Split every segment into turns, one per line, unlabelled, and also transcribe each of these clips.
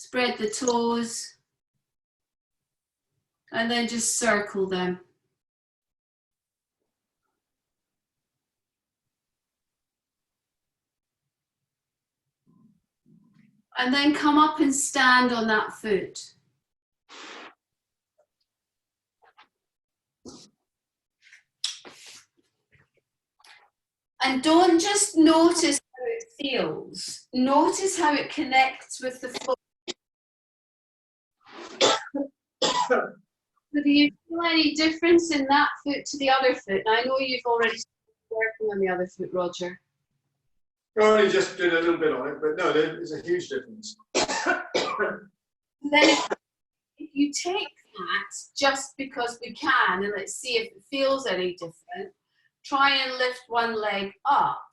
Spread the toes. And then just circle them. And then come up and stand on that foot. And don't just notice how it feels. Notice how it connects with the foot. So do you feel any difference in that foot to the other foot? Now, I know you've already started working on the other foot, Roger.
I only just did a little bit on it, but no, there's a huge difference.
Then if you take that just because we can, and let's see if it feels any different, try and lift one leg up.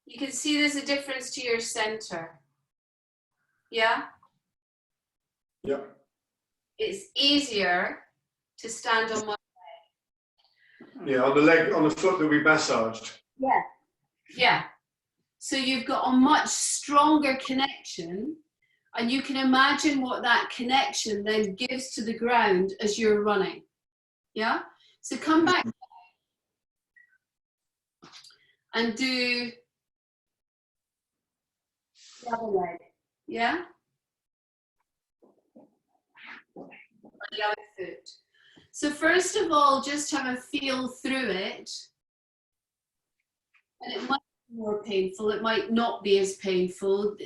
You can see there's a difference to your center. Yeah?
Yeah.
It's easier to stand on one leg.
Yeah, on the foot that we massaged.
Yeah. Yeah. So you've got a much stronger connection, and you can imagine what that connection then gives to the ground as you're running. Yeah? So come back and do the other leg. Yeah? The other foot. So first of all, just have a feel through it. And it might be more painful, it might not be as painful.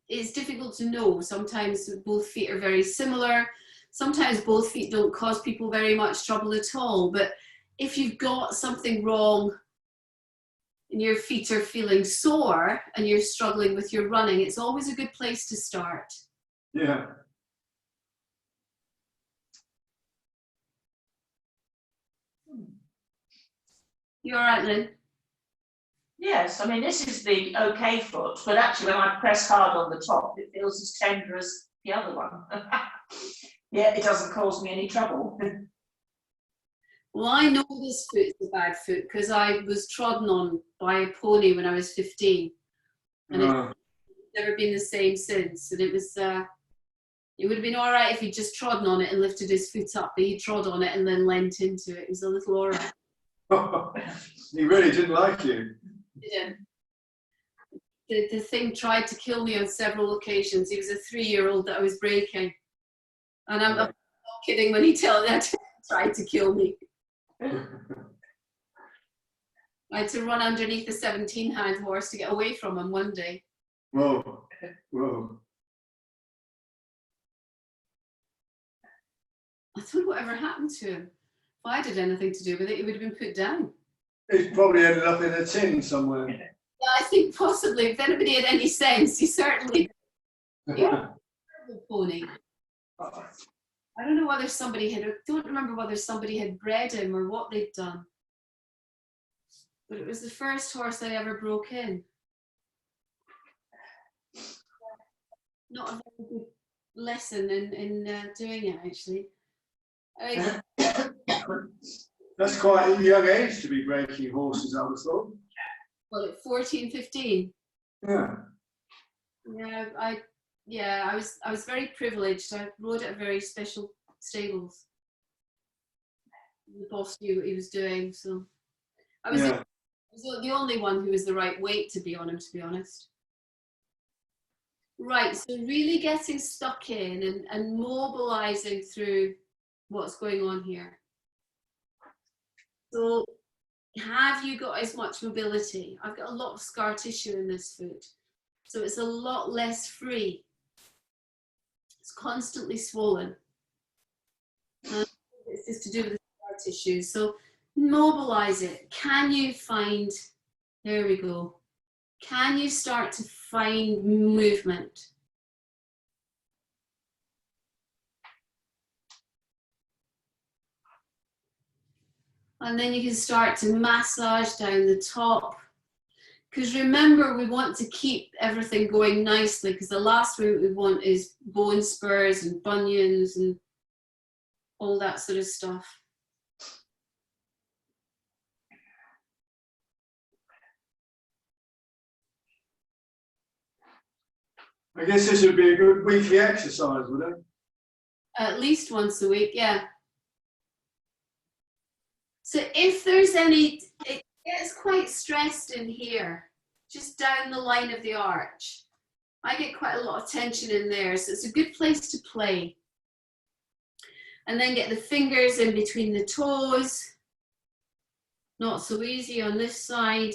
It's difficult to know. Sometimes both feet are very similar. Sometimes both feet don't cause people very much trouble at all. But if you've got something wrong and your feet are feeling sore and you're struggling with your running, it's always a good place to start.
Yeah.
You all right, Lynn?
Yes, I mean, this is the okay foot, but actually when I press hard on the top, it feels as tender as the other one. Yeah, it doesn't cause me any trouble.
Well, I know this foot's a bad foot because I was trodden on by a pony when I was 15. And it's never been the same since. And it was, it would have been all right if he'd just trodden on it and lifted his foot up, but he trod on it and then leant into it. It was a little all right.
He really didn't like you.
Yeah. The thing tried to kill me on several occasions. He was a 3-year-old that I was breaking. And I'm not kidding when he tried to kill me. I had to run underneath a 17-hand horse to get away from him one day.
Whoa, whoa.
I don't know whatever happened to him. If I did anything to do with it, he would have been put down.
He's probably ended up in a tin somewhere.
Yeah, I think possibly. If anybody had any sense, he certainly did. Yeah, pony. I don't know whether somebody had, I don't remember whether somebody had bred him or what they'd done. But it was the first horse I ever broke in. Not a very good lesson in doing it, actually.
That's quite a young age to be breaking horses, I would thought.
Well, at 14, 15.
Yeah.
Yeah, I was very privileged. I rode at very special stables. The boss knew what he was doing, so I was the only one who was the right weight to be on him, to be honest. Right, so really getting stuck in and mobilizing through what's going on here. So have you got as much mobility? I've got a lot of scar tissue in this foot, so it's a lot less free. It's constantly swollen. It's just to do with the scar tissue. So mobilize it. Can you find, there we go. Can you start to find movement? And then you can start to massage down the top. Because remember, we want to keep everything going nicely, because the last thing we want is bone spurs and bunions and all that sort of stuff.
I guess this would be a good weekly exercise, would it?
At least once a week, yeah. So if there's any, it gets quite stressed in here, just down the line of the arch. I get quite a lot of tension in there, so it's a good place to play. And then get the fingers in between the toes. Not so easy on this side.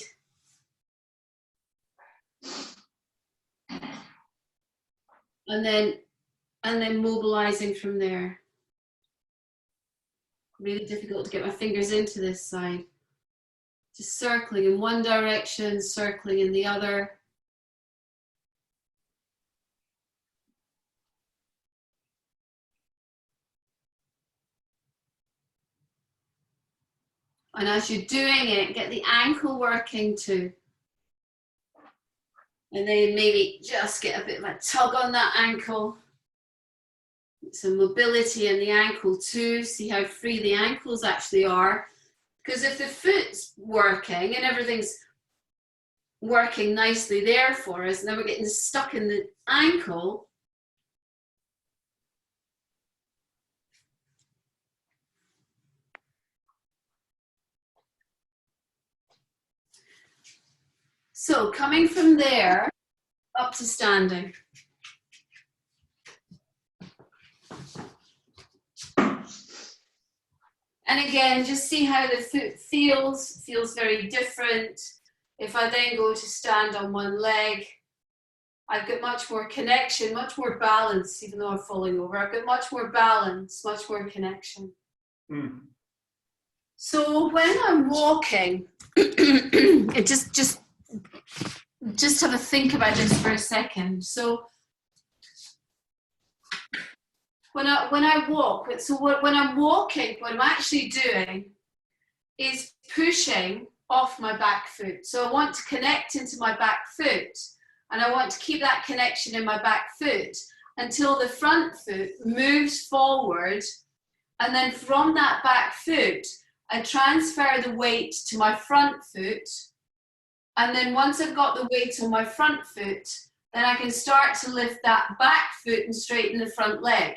And then mobilizing from there. Really difficult to get my fingers into this side. Just circling in one direction, circling in the other. And as you're doing it, get the ankle working too. And then maybe just get a bit of a tug on that ankle. Some mobility in the ankle too. See how free the ankles actually are. Because if the foot's working and everything's working nicely there for us, and then we're getting stuck in the ankle, so coming from there up to standing. And again, just see how the foot feels very different. If I then go to stand on one leg, I've got much more connection, much more balance, even though I'm falling over. I've got much more balance, much more connection.
Mm.
So when I'm walking, just have a think about this for a second. So when I walk, when I'm walking, what I'm actually doing is pushing off my back foot. So I want to connect into my back foot, and I want to keep that connection in my back foot until the front foot moves forward, and then from that back foot, I transfer the weight to my front foot, and then once I've got the weight on my front foot, then I can start to lift that back foot and straighten the front leg.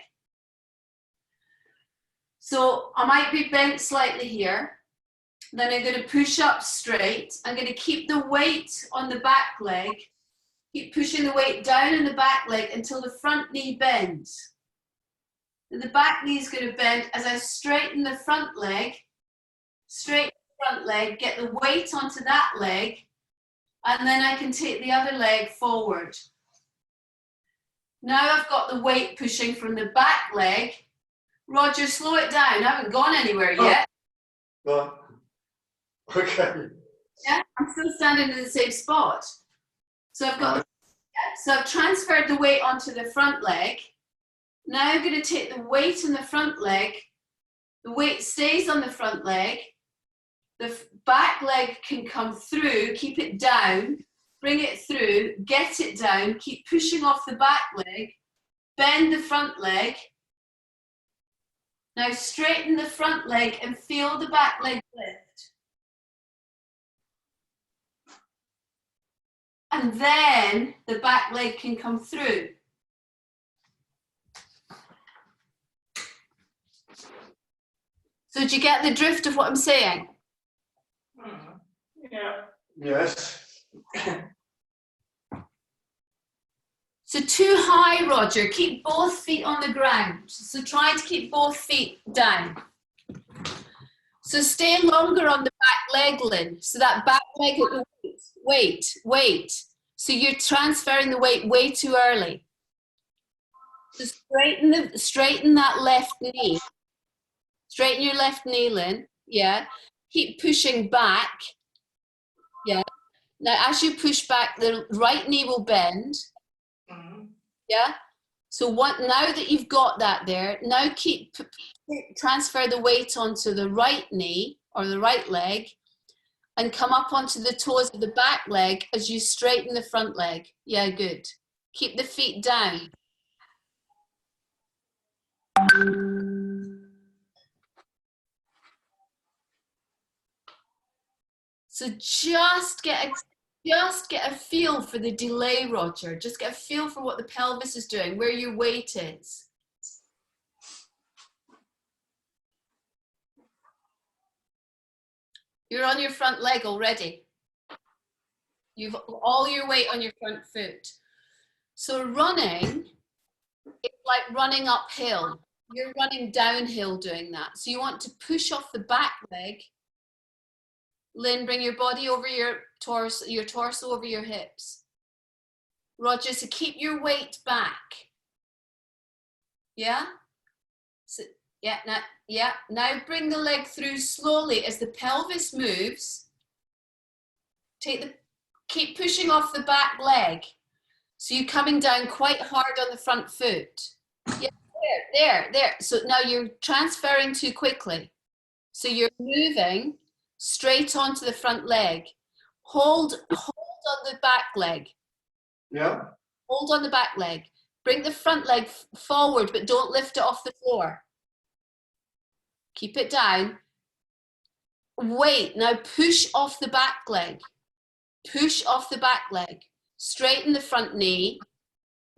So I might be bent slightly here. Then I'm going to push up straight. I'm going to keep the weight on the back leg. Keep pushing the weight down in the back leg until the front knee bends. And the back knee is going to bend as I straighten the front leg. Straighten the front leg, get the weight onto that leg, and then I can take the other leg forward. Now I've got the weight pushing from the back leg. Roger, slow it down. I haven't gone anywhere yet.
Right. Okay.
Yeah, I'm still standing in the same spot. So I've transferred the weight onto the front leg. Now I'm going to take the weight on the front leg. The weight stays on the front leg. The back leg can come through, keep it down, bring it through, get it down, keep pushing off the back leg, bend the front leg. Now straighten the front leg and feel the back leg lift. And then the back leg can come through. So do you get the drift of what I'm saying?
Yeah.
Yes.
So too high, Roger. Keep both feet on the ground. So try to keep both feet down. So stay longer on the back leg, Lynn. So that back leg, wait. So you're transferring the weight way too early. So straighten that left knee. Straighten your left knee, Lynn. Yeah. Keep pushing back. Yeah. Now, as you push back, the right knee will bend. Yeah. So now that you've got that there, now transfer the weight onto the right knee or the right leg, and come up onto the toes of the back leg as you straighten the front leg. Yeah, good. Keep the feet down. So just get a Just get a feel for the delay, Roger. Just get a feel for what the pelvis is doing, where your weight is. You're on your front leg already. You've all your weight on your front foot. So running, it's like running uphill. You're running downhill doing that. So you want to push off the back leg. Lynn, bring your body over your torso over your hips. Roger, so keep your weight back. Yeah? So, now bring the leg through slowly as the pelvis moves. Keep pushing off the back leg. So you're coming down quite hard on the front foot. Yeah, there. So now you're transferring too quickly. So you're moving straight onto the front leg. Hold on the back leg.
Yeah.
Hold on the back leg. Bring the front leg forward, but don't lift it off the floor. Keep it down. Wait, now push off the back leg. Push off the back leg. Straighten the front knee.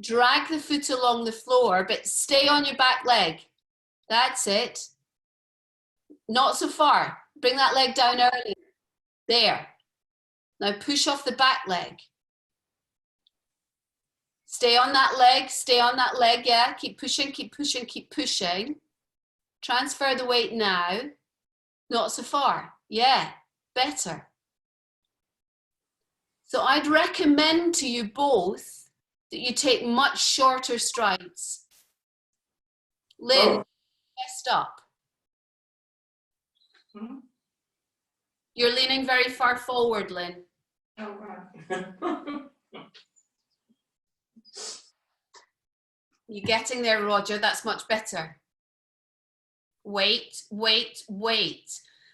Drag the foot along the floor, but stay on your back leg. That's it. Not so far. Bring that leg down early. There. Now push off the back leg. Stay on that leg, yeah. Keep pushing. Transfer the weight now. Not so far. Yeah, better. So I'd recommend to you both that you take much shorter strides. Lynn, chest up. You're leaning very far forward, Lynn.
Oh, wow.
You're getting there, Roger. That's much better. Wait.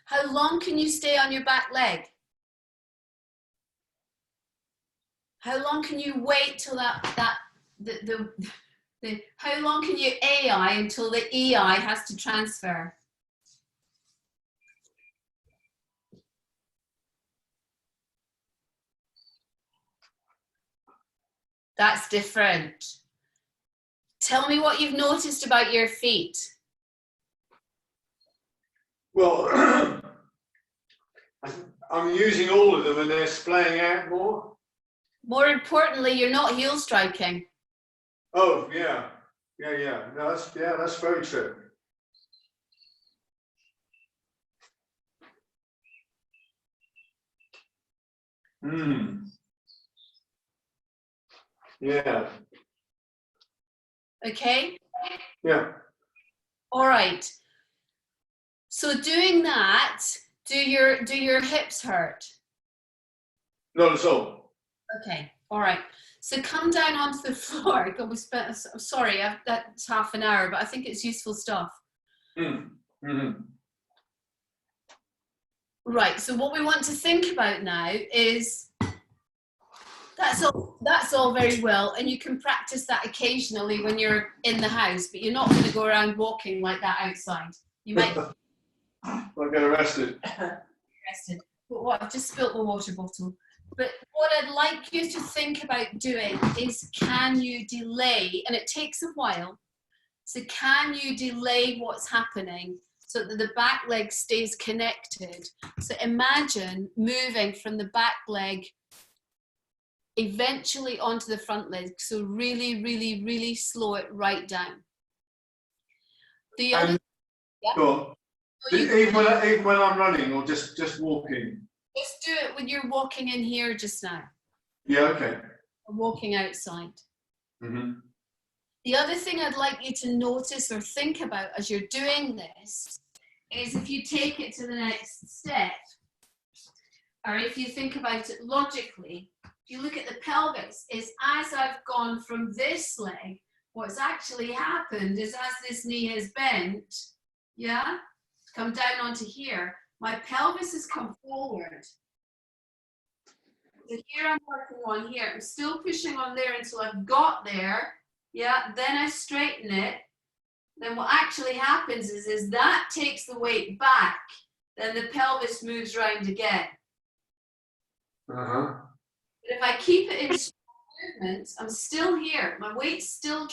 How long can you stay on your back leg? How long can you wait till how long can you AI until the EI has to transfer? That's different. Tell me what you've noticed about your feet.
Well, I'm using all of them and they're splaying out more.
More importantly, you're not heel striking.
Oh, yeah. No, that's very true. Yeah.
Okay?
Yeah.
All right. So doing that, do your hips hurt?
Not at all.
Okay. All right. So come down onto the floor. God, I'm sorry, that's half an hour, but I think it's useful stuff. Right. So what we want to think about now is that's all very well, and you can practice that occasionally when you're in the house, but you're not going to go around walking like that outside. You might
get arrested.
But what, I've just spilt the water bottle. But what I'd like you to think about doing is, can you delay, and it takes a while, so can you delay what's happening so that the back leg stays connected? So imagine moving from the back leg eventually onto the front leg. So really slow it right down. The other,
Go on. Even when I'm running or just walking?
Just do it when you're walking in here just now.
Yeah, okay.
Or walking outside.
Mm-hmm.
The other thing I'd like you to notice or think about as you're doing this is, if you take it to the next step, or if you think about it logically, if you look at the pelvis, is as I've gone from this leg, what's actually happened is, as this knee has bent, yeah, come down onto here, my pelvis has come forward. So here I'm working on here. I'm still pushing on there until I've got there. Yeah, then I straighten it. Then what actually happens is that takes the weight back. Then the pelvis moves round again.
Uh-huh.
But if I keep it in movement, I'm still here. My weight's still